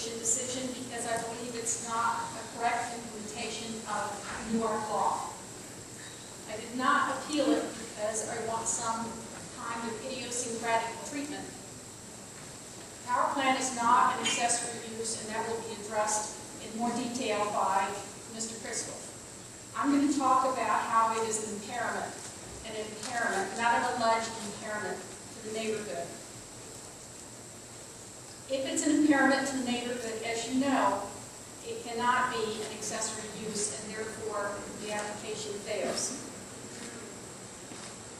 application decision because I believe it's not a correct implementation of Newark law. I did not appeal it because I want some kind of idiosyncratic treatment. Power plant is not an accessory use, and that will be addressed in more detail by Mr. Crystal. I'm going to talk about how it is an impairment, not an alleged impairment to the neighborhood. If it's an impairment to the neighborhood, as you know, it cannot be an accessory use, and therefore the application fails.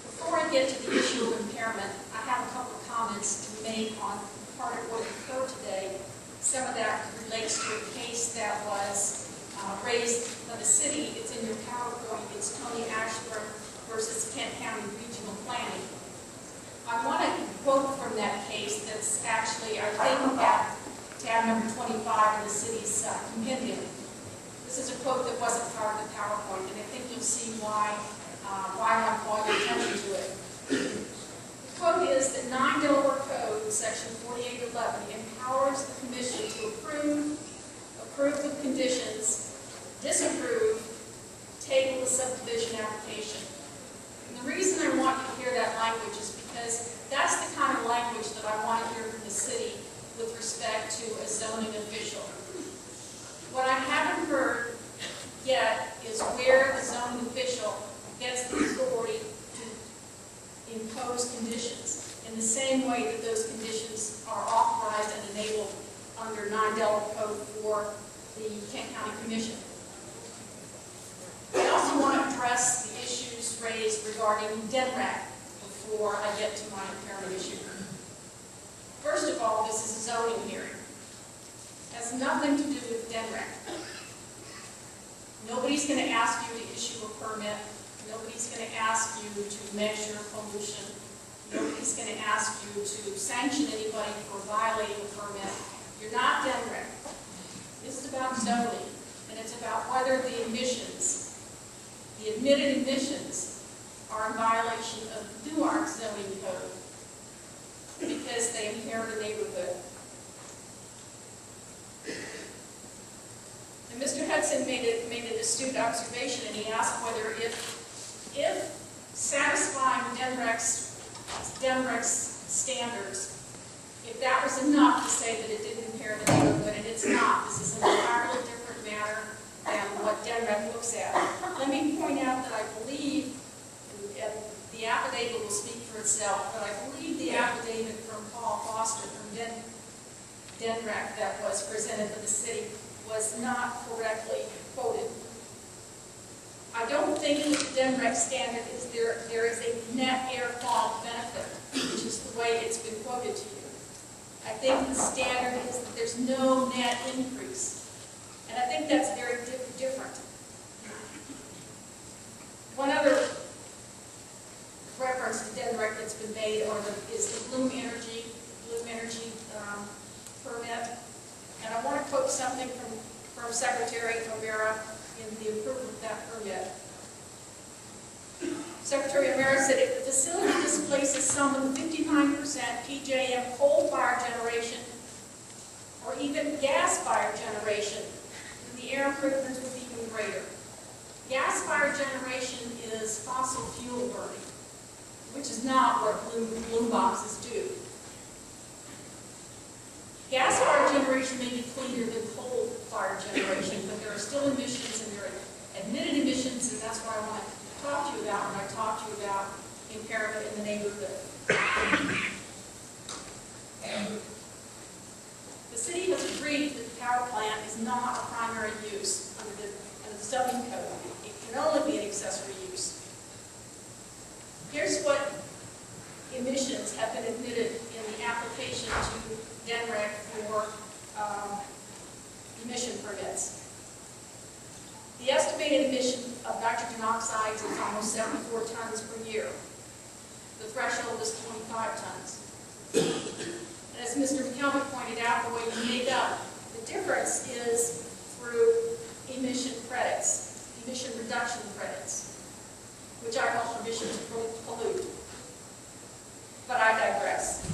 Before I get to the issue of impairment, I have a couple of comments to make on part of what occurred today. Some of that relates to a case that was raised by the city. It's in your PowerPoint. It's Tony Ashburn versus Kent County Regional Planning. I want to quote from that case that's actually, I think, at tab number 25 in the city's compendium. This is a quote that wasn't part of the PowerPoint, and I think you'll see why I'm calling your attention to it. The quote is that 9 Delaware Code, section 4811, empowers the commission to approve with conditions, disapprove, table the subdivision application. And the reason I want you to hear that language is because that's the kind of language that I want to hear from the city with respect to a zoning official. What I haven't heard yet is where the zoning official gets the authority to impose conditions in the same way that those conditions are authorized and enabled under 9 Delaware Code for the Kent County Commission. I also want to address the issues raised regarding DENRAC before I get to my impairment issue. First of all, this is a zoning hearing. It has nothing to do with DENRAC. Nobody's going to ask you to issue a permit. Nobody's going to ask you to measure pollution. Nobody's going to ask you to sanction anybody for violating a permit. You're not DENRAC. This is about zoning, and it's about whether the emissions, the admitted emissions, are in violation of Newark zoning code because they impair the neighborhood. And Mr. Hudson made an astute observation, and he asked whether if satisfying DENRAC's standards, if that was enough to say that it didn't impair the neighborhood, and it's not. This is an entirely different matter than what DENRAC looks at. Let me point out that I believe, and the affidavit will speak for itself, but I believe the affidavit from Paul Foster from DENRAC that was presented to the city was not correctly quoted. I don't think that the DENRAC standard is there is a net air quality benefit, which is the way it's been quoted to you. I think the standard is that there's no net increase. And I think that's very different. One other reference to DENRAC that's been made is the Bloom Energy permit. And I want to quote something from Secretary O'Mara in the approval of that permit. Secretary O'Mara said, if the facility displaces some of the 59% PJM coal-fired generation or even gas-fired generation, then the air improvements would be even greater. Gas-fired generation is fossil fuel burning, which is not what bloom boxes do. Gas-fired generation may be cleaner than coal-fired generation, but there are still emissions, and there are admitted emissions, and that's what I want to talk to you about when I talk to you about impairment in the neighborhood. The city has agreed that the power plant is not a primary use under the zoning code. It can only be an accessory use. Here's what emissions have been admitted in the application to DENRAC for emission permits. The estimated emission of nitrogen oxides is almost 74 tons per year. The threshold is 25 tons. And as Mr. McKelvey pointed out, the way you make up the difference is through emission credits, emission reduction credits, which are called permission to pollute. But I digress.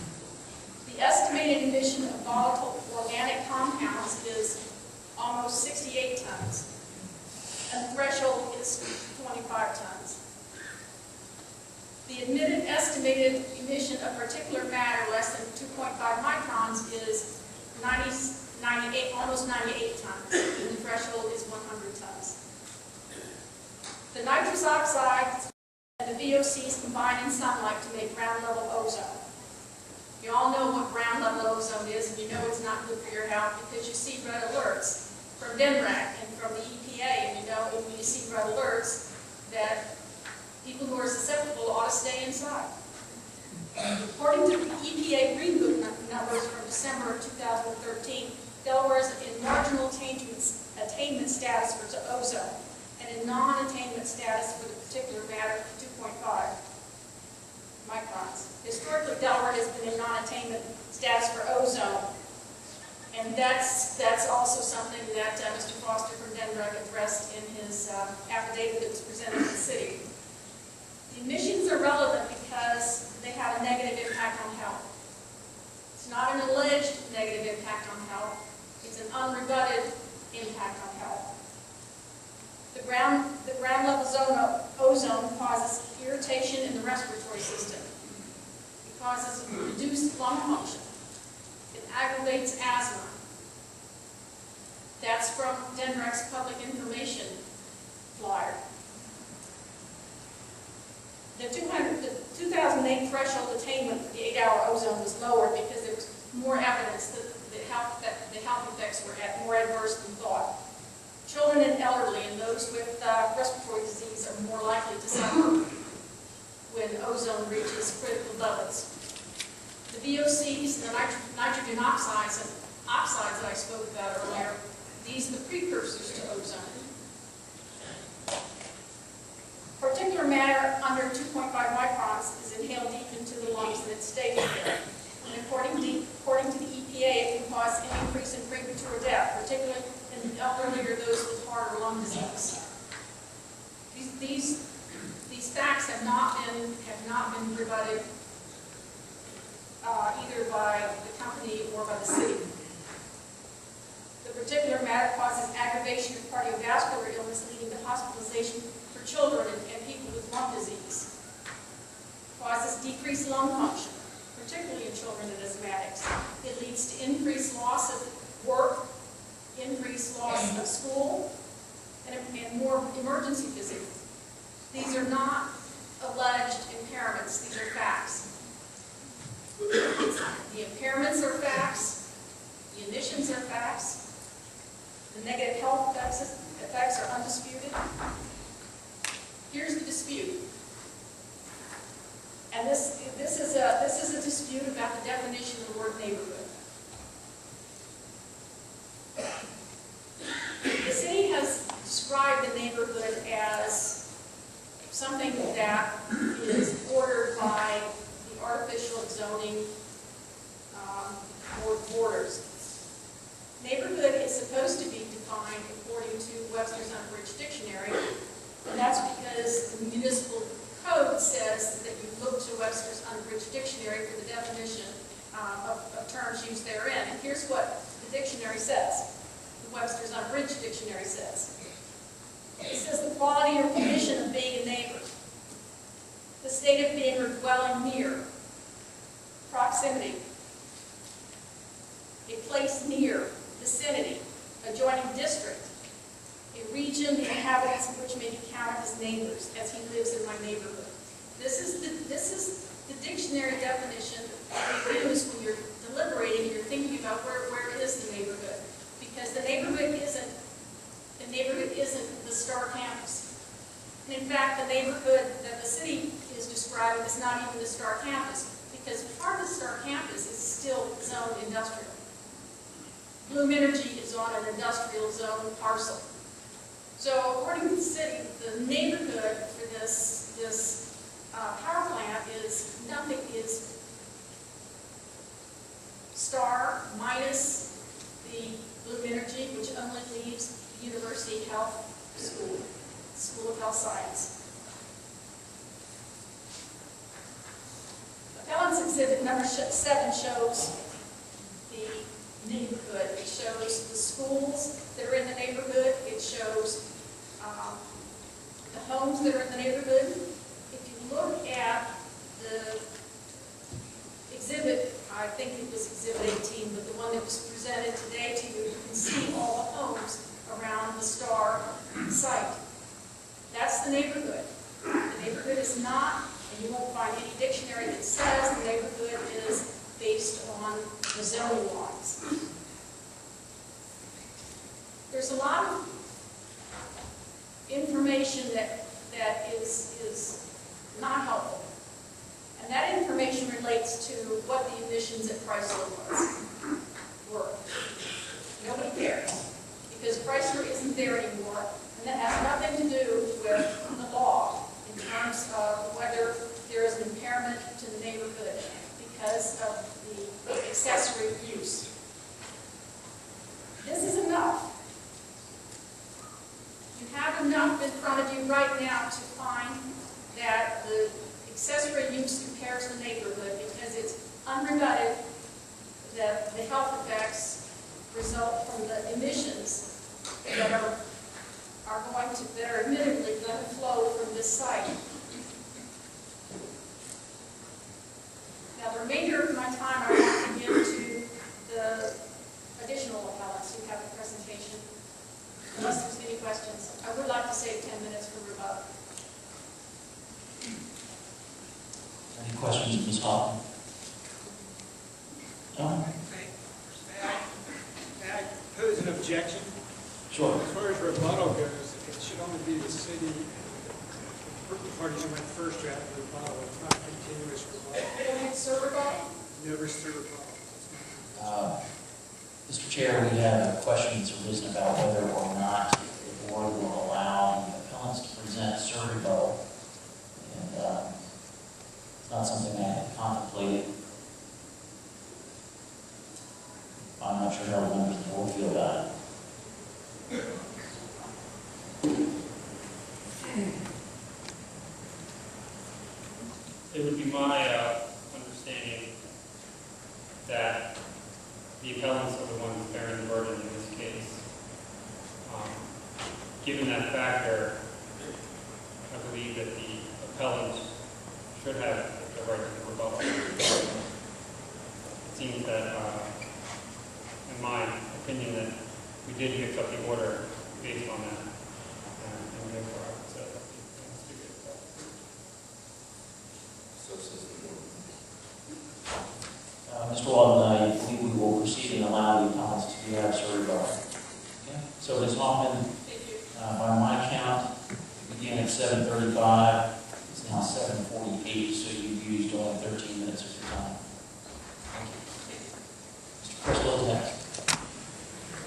The estimated emission of volatile organic compounds almost 68 tons. And the threshold is 25 tons. The admitted estimated emission of particulate matter less than 2.5 microns is almost 98 tons, and the threshold is 100 tons. The nitrous oxides and the VOCs combine in sunlight to make ground level ozone. You all know what ground level ozone is, and you know it's not good for your health because you see red alerts from NEMRAC and from the EPA, and you know when you see red alerts that people who are susceptible ought to stay inside. According to the EPA Green Book numbers from December of 2013, Delaware is in marginal attainment status for ozone and in non-attainment status for the particulate matter 2.5 microns. Historically, Delaware has been in non-attainment status for ozone, and that's also something that Mr. Foster from Denver addressed in his affidavit that was presented to the city. The emissions are relevant because they have a negative impact on health. It's not an alleged negative impact on health, it's an unrebutted impact on health. The ground level ozone causes irritation in the respiratory system. It causes reduced lung function. It aggravates asthma. That's from Denver's public information flyer. The 2008 threshold attainment for the 8-hour ozone was lower because there was more evidence that the health effects were more adverse than thought. Children and elderly and those with respiratory disease are more likely to suffer when ozone reaches critical levels. The VOCs, the nitrogen oxides that I spoke about earlier, these are the precursors to ozone. Particulate matter under 2.5 microns is inhaled deep into the lungs and it stays there. And according to the EPA, it can cause an increase in premature death, particularly in the elderly or those with heart or lung disease. These facts have not been rebutted either by the company or by the city. The particulate matter causes aggravation of cardiovascular illness, leading to hospitalization for children and people with lung disease. Causes decreased lung function, particularly in children and asthmatics. It leads to increased loss of work, increased loss of school, and more emergency visits. These are not alleged impairments, these are facts. The impairments are facts, the emissions are facts, the negative health effects are undisputed. Here's the dispute. And this is a dispute about the definition of the word neighborhood. The city has described the neighborhood as something that is bordered by the artificial zoning borders. Neighborhood is supposed to be defined according to Webster's Unabridged Dictionary, and that's because the municipal code says that you look to Webster's Unabridged Dictionary for the definition of terms used therein. And here's what the dictionary says, the Webster's Unabridged Dictionary says. It says the quality or condition of being a neighbor, the state of being or dwelling near, proximity, a place near, vicinity, adjoining district, a region, the inhabitants of which may be counted as neighbors, as he lives in my neighborhood. This is the dictionary definition that you use when you're deliberating, you're thinking about where is the neighborhood. Because the neighborhood isn't the Star campus. And in fact, the neighborhood that the city is describing is not even the Star campus, because part of the Star campus is still zoned industrial. Bloom Energy is on an industrial zone parcel. So according to the city, the neighborhood for this power plant is Star minus the Bloom Energy, which only leaves the University Health School of Health Science. Appellants exhibit number 7 shows the neighborhood. It shows the schools that are there's a lot of information that is not helpful. And that information relates to what the emissions at Chrysler were. Nobody cares, because Chrysler isn't there anymore, and that has nothing to do with the law in terms of whether there is an impairment to the neighborhood because of the accessory use. This is enough. You have enough in front of you right now to find that the accessory use impairs the neighborhood because it's unrebutted that the health effects result from the emissions that are admittedly going to flow from this site. Now, the remainder of my time I want to give to the additional appellants who have a presentation. Unless there's any questions, I would like to save 10 minutes for rebuttal. Any questions, Ms. Hoffman? No? May I pose an objection? Sure. As far as rebuttal goes, it should only be the city and the parties who went first to have the rebuttal. It's not continuous rebuttal. Sir, rebuttal? Never stir rebuttal. Mr. Chair, we have a question that's arisen about whether or not the board will allow the appellants to present Sir rebuttal. And it's not something I had contemplated. I'm not sure how the members of the board feel about it. It would be my understanding that the appellants are the ones bearing the burden in this case. Given that factor, I believe that the appellants should have the right to the rebuttal. It seems that, in my opinion, that we did mix up the order based on that, and therefore I would say that the speaker is that. So says the board. Mr. Walton, I believe we will proceed and allow the appellants to have Sir rebuttal. Okay. So Ms. Hoffman, by my count, we begin at 7:35.